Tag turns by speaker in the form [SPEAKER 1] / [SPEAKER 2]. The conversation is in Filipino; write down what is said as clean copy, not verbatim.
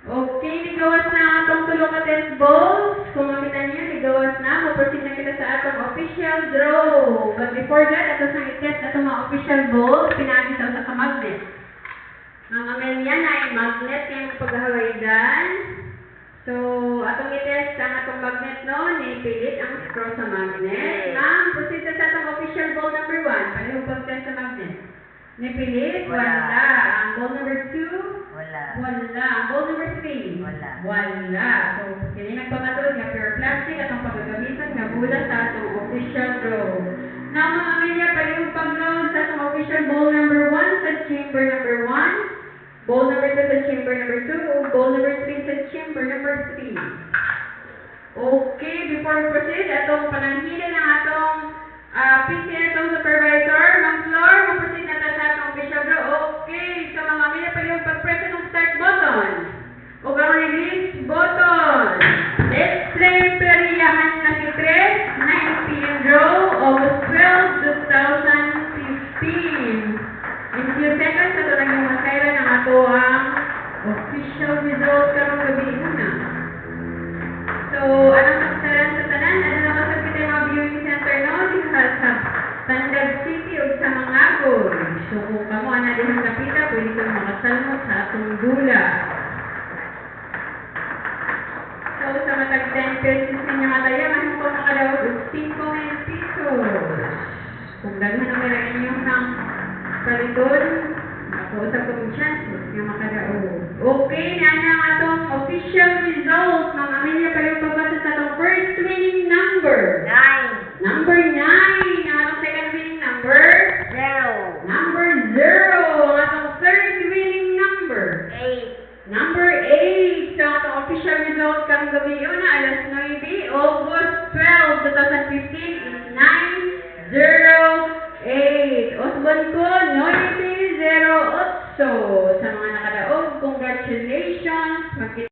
[SPEAKER 1] Okay, nigawas na atong tulo ka test balls. Kung makita niyo, nigawas na. Maproceed na kita sa atong official draw. But before that, ato sa i-test atong mga official balls, pinagi sa ka magnet. Ang Amelia na ay magnet yung paghawaidan. So, atong i-test ang atong magnet no, nipilit ang screw sa magnet. Ma'am, proceed sa atong official ball number 1. Parehong pag-test sa magnet. Nipilit, wala. Ang ball number 2,
[SPEAKER 2] Wala.
[SPEAKER 1] wala. Ang ball number 3,
[SPEAKER 2] Wala.
[SPEAKER 1] wala. So, kini nagpamatulog nga pure plastic atong paggagamitan nga bula sa atong official draw. Now, mga Amelia, parehong pag-load sa atong official ball number 1 sa chamber number 1. Ball number 2 sa chamber number 2, o ball number 3 sa chamber number 3. Okay, before we proceed, atong pananghilin ng atong PCSO supervisor, Ma'am Flor, mag-proceed na tayo sa atong official draw. Okay, so mga Amelia, pwede yung pag-press itong start button. O ang release button. Let's play Periyahan na si Tres, 9 p.m. draw, August 12, 2015. In few seconds, ito lang yung masayra ng ato ang official results karong gabi na. So, anong kasaran sa tanan? Ano na kasag kita yung mga viewing center no? Diha sa Pandag City o sa Mangagoy. So, kung kamo na din ang kapita, pwede kang makasalmot sa atong gula. So, sa matag 10 pesos ninyo mataya, mahal ko makadawag 5 pesos. Kung daghan ang meron inyong ng paliton, nakausap ko yung chances nga makadaog. Okay, na ang atong official result. Mga Amelia, pareho pagbasa sa atong first winning number.
[SPEAKER 2] 9.
[SPEAKER 1] Number 9. Ang atong second winning number.
[SPEAKER 2] 0.
[SPEAKER 1] Number 0. Ang atong third winning number.
[SPEAKER 2] 8.
[SPEAKER 1] Number 8. So, ang atong official result karong gabi yun na alas 9, August 12, 2015 is 908. Osbon ko, 908. Sa mga nakadaog, congratulations.